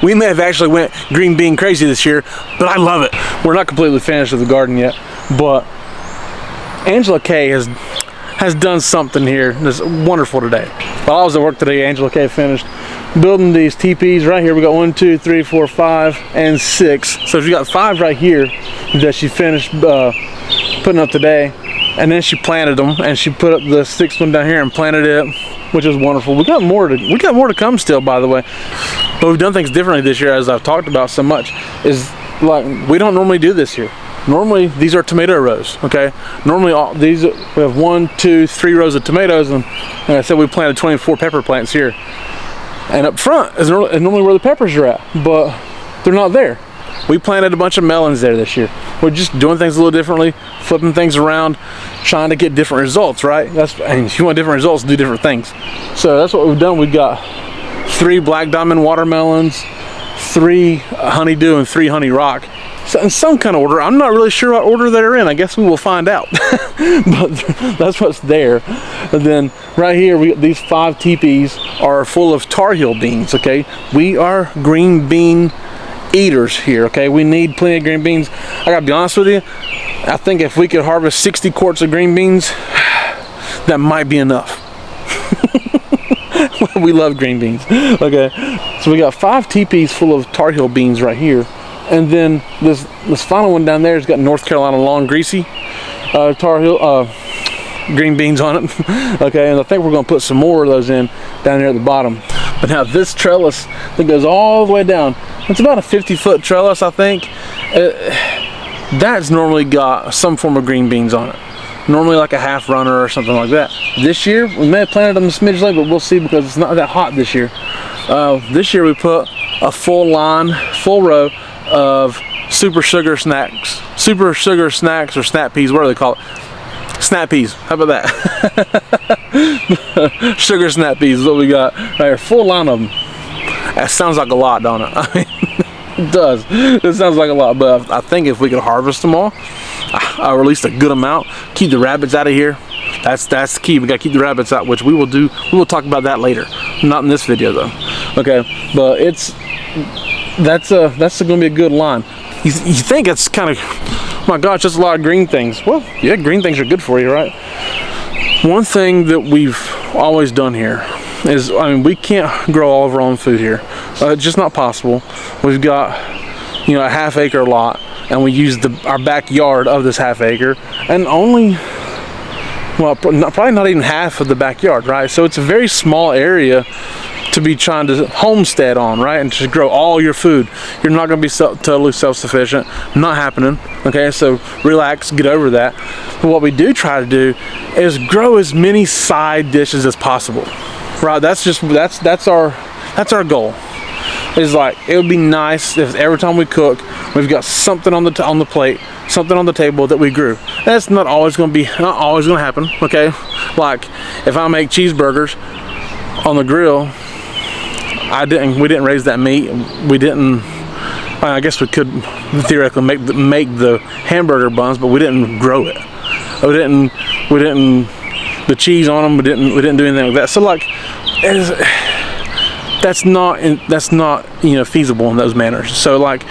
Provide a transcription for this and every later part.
we may have actually went green bean crazy this year, but I love it. We're not completely finished with the garden yet, but Angela Kay has done something here that's wonderful today. While I was at work today, Angela Kay finished building these teepees right here. We got 1, 2, 3, 4, 5, and 6. So she got 5 right here that she finished putting up today, and then she planted them, and she put up the 6th one down here and planted it, which is wonderful. We got more to come still, by the way. But we've done things differently this year, as I've talked about so much. Is like we don't normally do this here. Normally these are tomato rows, okay? Normally we have 1, 2, 3 rows of tomatoes, and like I said, we planted 24 pepper plants here. And up front is normally where the peppers are at, but they're not there. We planted a bunch of melons there this year. We're just doing things a little differently, flipping things around, trying to get different results, right? And if you want different results, do different things. So that's what we've done. We've got 3 black diamond watermelons, 3 honeydew, and 3 honey rock. So in some kind of order. I'm not really sure what order they're in. I guess we will find out. But that's what's there. And then right here, these 5 teepees are full of Tar Heel beans, okay? We are green bean eaters here, okay? We need plenty of green beans. I gotta be honest with you, I think if we could harvest 60 quarts of green beans, that might be enough. We love green beans, okay? So we got 5 teepees full of Tar Heel beans right here. And then this final one down there has got North Carolina long greasy Tar Heel green beans on it. Okay, and I think we're going to put some more of those in down here at the bottom. But now this trellis that goes all the way down, it's about a 50-foot trellis, I think. That's normally got some form of green beans on it. Normally like a half runner or something like that. This year we may have planted them a smidge late, but we'll see because it's not that hot this year. This year we put a full row of super sugar snacks or snap peas, whatever they call it. Snap peas, how about that? Sugar snap peas is what we got right here, full line of them. That sounds like a lot, don't it? I mean, it does. It sounds like a lot, but I think if we could harvest them all, or at least a good amount, keep the rabbits out of here. That's the key. We gotta keep the rabbits out, which we will do. We will talk about that later. Not in this video though. Okay, but that's gonna be a good line. You think it's kind of, oh my gosh, that's a lot of green things. Well, yeah, green things are good for you, right? One thing that we've always done here is, I mean, we can't grow all of our own food here. It's just not possible. We've got, a half-acre lot, and we use our backyard of this half-acre, and only, well, probably not even half of the backyard, right? So it's a very small area to be trying to homestead on, right? And to grow all your food. You're not going to be totally self-sufficient. Not happening. Okay, so relax, get over that. But what we do try to do is grow as many side dishes as possible, right? That's our goal. Is like, it would be nice if every time we cook, we've got something on the plate, something on the table that we grew. That's not always going to happen. Okay, like if I make cheeseburgers on the grill, we didn't raise that meat. We didn't. I guess we could theoretically make the hamburger buns, but we didn't grow it. We didn't the cheese on them. We didn't do anything like that. So like, that's not feasible in those manners. So like,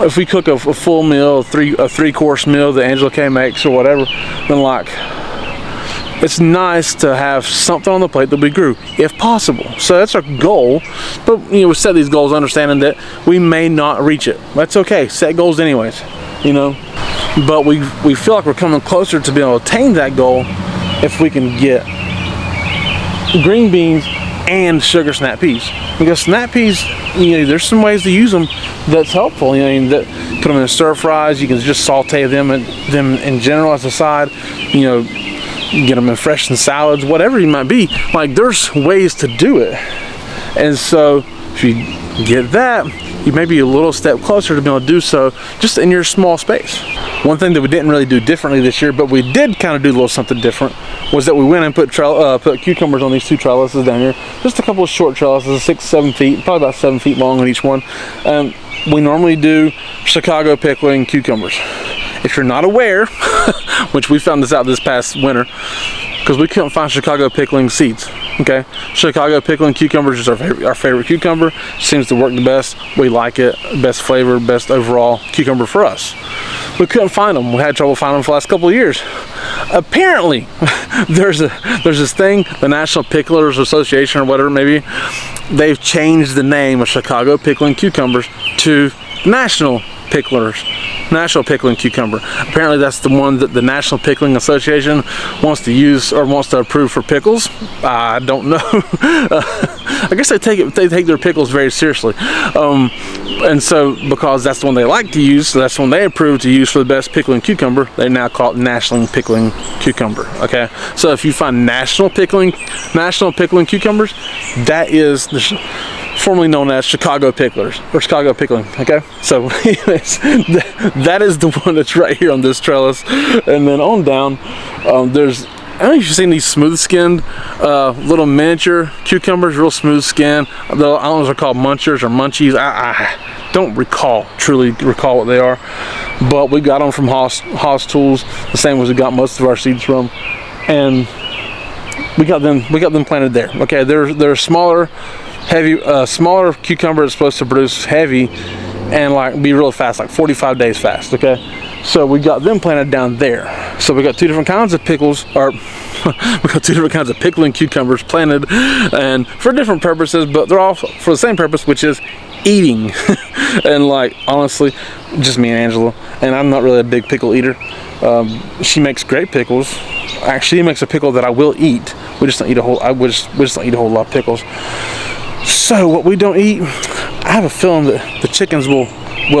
if we cook a full meal, a 3-course meal that Angela Kay makes or whatever, then like, it's nice to have something on the plate that we grew, if possible. So that's our goal. But we set these goals understanding that we may not reach it. That's okay. Set goals anyways. But we feel like we're coming closer to being able to attain that goal if we can get green beans and sugar snap peas. Because snap peas, there's some ways to use them that's helpful. That put them in stir fries. You can just saute them in general as a side. Get them in fresh in salads, whatever it might be. Like, there's ways to do it. And so if you get that, you may be a little step closer to being able to do so just in your small space. One thing that we didn't really do differently this year, but we did kind of do a little something different, was that we went and put cucumbers on these 2 trellises down here. Just a couple of short trellises, 6-7 feet, probably about 7 feet long on each one. We normally do Chicago pickling cucumbers. If you're not aware, which we found this out this past winter, because we couldn't find Chicago pickling seeds. Okay, Chicago pickling cucumbers is our favorite cucumber. Seems to work the best. We like it. Best flavor, best overall cucumber for us. We couldn't find them. We had trouble finding them for the last couple of years. Apparently, there's this thing, the National Picklers Association or whatever, maybe they've changed the name of Chicago pickling cucumbers to National Pickling Cucumber. Apparently that's the one that the National Pickling Association wants to use or wants to approve for pickles. I don't know. I guess they take their pickles very seriously. And so because that's the one they like to use, so that's the one they approve to use for the best pickling cucumber, they now call it National Pickling Cucumber. Okay, so if you find National Pickling Cucumbers, that is formerly known as Chicago Picklers or Chicago Pickling. Okay, so anyways, that is the one that's right here on this trellis, and then on down there's, I don't know if you've seen these smooth-skinned little miniature cucumbers, real smooth skin. I don't know if they're called munchers or munchies. I don't truly recall what they are, but we got them from Haas Tools, the same as we got most of our seeds from, and we got them planted there. Okay, they're smaller, heavy, smaller cucumber that's supposed to produce heavy and like be real fast, like 45 days fast. Okay, so we got them planted down there. So we got two different kinds of pickles, or we got two different kinds of pickling cucumbers planted, and for different purposes, but they're all for the same purpose, which is eating. And like honestly, just me and Angela, and I'm not really a big pickle eater. She makes great pickles. Actually, she makes a pickle that I will eat. We just don't eat a whole. We just don't eat a whole lot of pickles. So what we don't eat, I have a feeling that the chickens will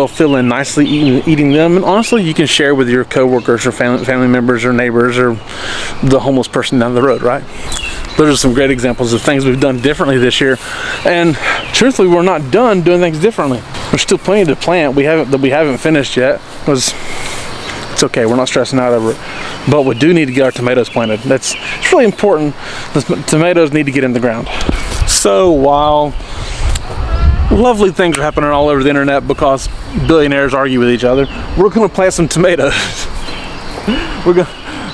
fill in nicely eating them. And honestly, you can share with your coworkers or family members or neighbors or the homeless person down the road, right? Those are some great examples of things we've done differently this year. And truthfully, we're not done doing things differently. There's still plenty to plant. We haven't finished yet. It's okay, we're not stressing out over it. But we do need to get our tomatoes planted. It's really important. The tomatoes need to get in the ground. So while lovely things are happening all over the internet because billionaires argue with each other, we're going to plant some tomatoes.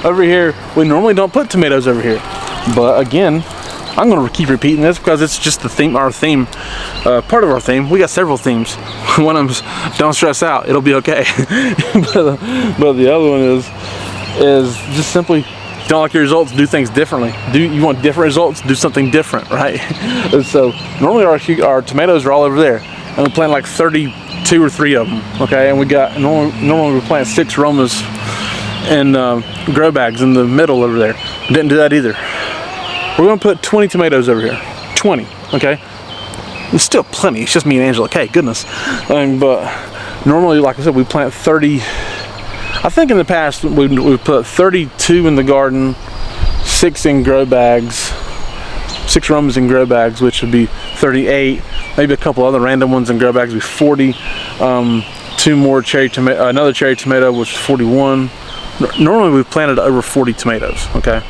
Over here, we normally don't put tomatoes over here, but again, I'm going to keep repeating this because it's just the theme, part of our theme. We got several themes. One of them's don't stress out, it'll be okay. but the other one is just simply, don't like your results, do things differently. You want different results, do something different, right? And so normally our tomatoes are all over there, and we plant like 32 or 3 of them. Okay, and we got normally we plant 6 Romas in grow bags in the middle over there. Didn't do that either. We're gonna put 20 tomatoes over here. 20. Okay, it's still plenty. It's just me and Angela. Okay, goodness. But normally, like I said, we plant 30. I think in the past we've put 32 in the garden, 6 in grow bags, 6 Romas in grow bags, which would be 38. Maybe a couple other random ones in grow bags would be 40. 2 more cherry tomato, another cherry tomato was 41. Normally we've planted over 40 tomatoes. Okay,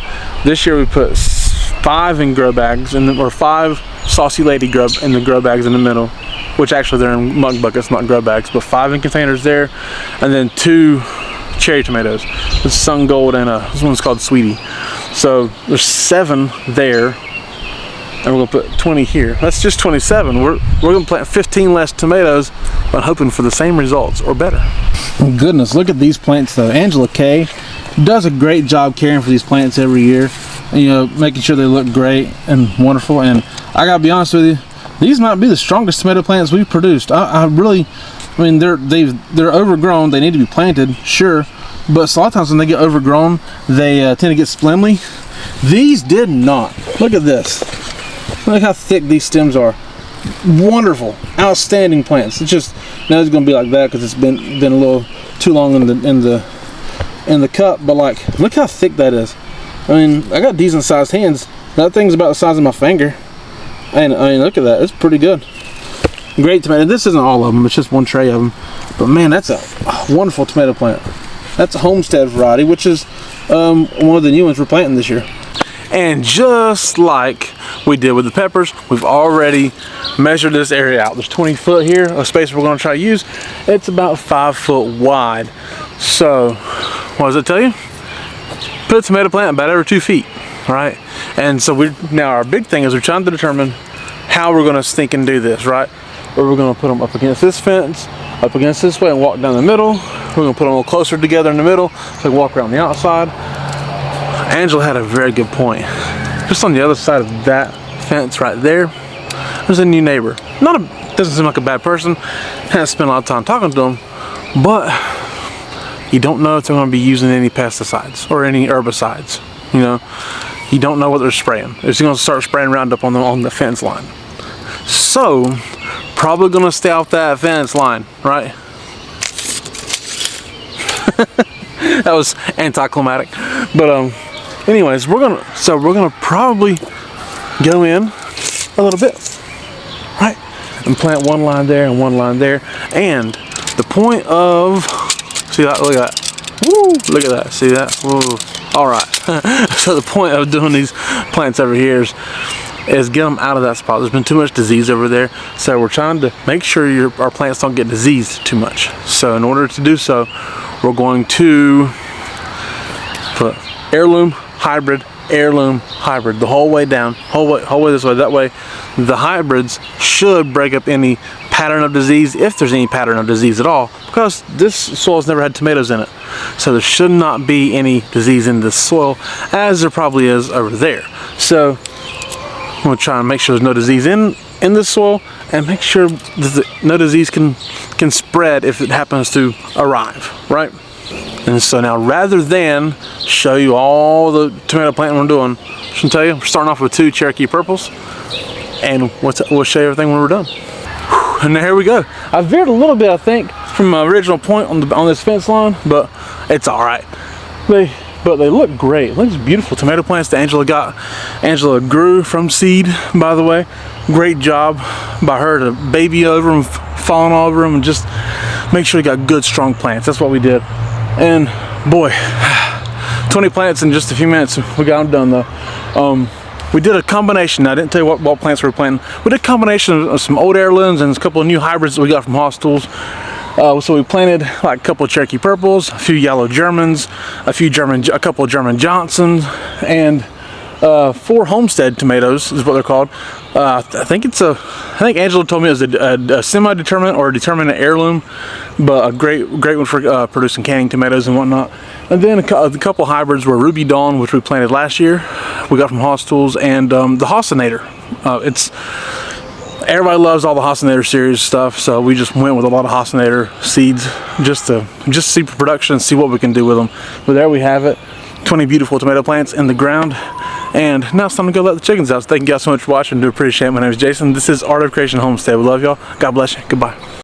this year we put 5 in grow bags, or 5 Saucy Lady in the grow bags in the middle, which actually they're in mug buckets, not grow bags, but 5 in containers there, and then 2 cherry tomatoes. It's Sun Gold and this one's called Sweetie. So there's 7 there, and we're gonna put 20 here. That's just 27. We're gonna plant 15 less tomatoes, but hoping for the same results or better. Goodness, look at these plants though. Angela Kay does a great job caring for these plants every year, and, you know, making sure they look great and wonderful. And I gotta be honest with you, these might be the strongest tomato plants we've produced. I mean, they're overgrown. They need to be planted, sure, but a lot of times when they get overgrown, they tend to get spindly. These did not. Look at this. Look how thick these stems are. Wonderful, outstanding plants. It's just now it's gonna be like that because it's been a little too long in the cup. But like, look how thick that is. I mean, I got decent sized hands. That thing's about the size of my finger. And I mean, look at that. It's pretty good. Great tomato. This isn't all of them. It's just one tray of them. But man, that's a wonderful tomato plant. That's a homestead variety, which is one of the new ones we're planting this year. And just like we did with the peppers, we've already measured this area out. There's 20 foot here, a space we're going to try to use. It's about 5 foot wide. So, what does it tell you? Put a tomato plant about every 2 feet. right? And so now our big thing is we're trying to determine how we're gonna sneak and do this, right? Or we're gonna put them up against this fence, up against this way, and walk down the middle. We're gonna put them a little closer together in the middle, so we walk around the outside. Angela had a very good point. Just on the other side of that fence right there, there's a new neighbor. Doesn't seem like a bad person. Haven't spent a lot of time talking to him, but you don't know if they're gonna be using any pesticides or any herbicides. You know, you don't know what they're spraying. They're just gonna start spraying Roundup on the fence line. So, probably gonna stay off that fence line, right? That was anticlimactic. But anyways, we're gonna probably go in a little bit, right? And plant one line there and one line there. And the point of, see that, look at that. Woo, look at that, see that? Woo. All right. So the point of doing these plants over here is get them out of that spot. There's been too much disease over there, so we're trying to make sure our plants don't get diseased too much. So in order to do so, we're going to put heirloom hybrid the whole way down, whole way this way. That way the hybrids should break up any pattern of disease, if there's any pattern of disease at all, because this soil's never had tomatoes in it. So there should not be any disease in this soil, as there probably is over there. So I'm gonna try and make sure there's no disease in this soil, and make sure that no disease can spread if it happens to arrive, right? And so now, rather than show you all the tomato planting we're doing, I should tell you, we're starting off with 2 Cherokee purples, and we'll show you everything when we're done. And here we go. I veered a little bit, I think, from my original point on this fence line, but it's all right. But they look great. It looks beautiful. Tomato plants that Angela grew from seed, by the way. Great job by her to baby over them, falling all over them, and just make sure you got good, strong plants. That's what we did. And boy, 20 plants in just a few minutes. We got them done though. We did a combination. I didn't tell you what plants we were planting. We did a combination of some old heirlooms and a couple of new hybrids that we got from Haas Tools. So we planted like a couple of Cherokee purples, a few yellow Germans, a couple of German Johnsons, and 4 homestead tomatoes is what they're called. I think Angela told me it was a semi-determinate or a determinate heirloom, but a great one for producing canning tomatoes and whatnot. And then a couple hybrids were Ruby Dawn, which we planted last year. We got from Haas Tools, and the Haasinator. Everybody loves all the Haasinator series stuff, so we just went with a lot of Haasinator seeds just to see production and see what we can do with them. But there we have it, 20 beautiful tomato plants in the ground. And now it's time to go let the chickens out. So thank you guys so much for watching. Do appreciate it. My name is Jason. This is Art of Creation Homestead. We love y'all. God bless you. Goodbye.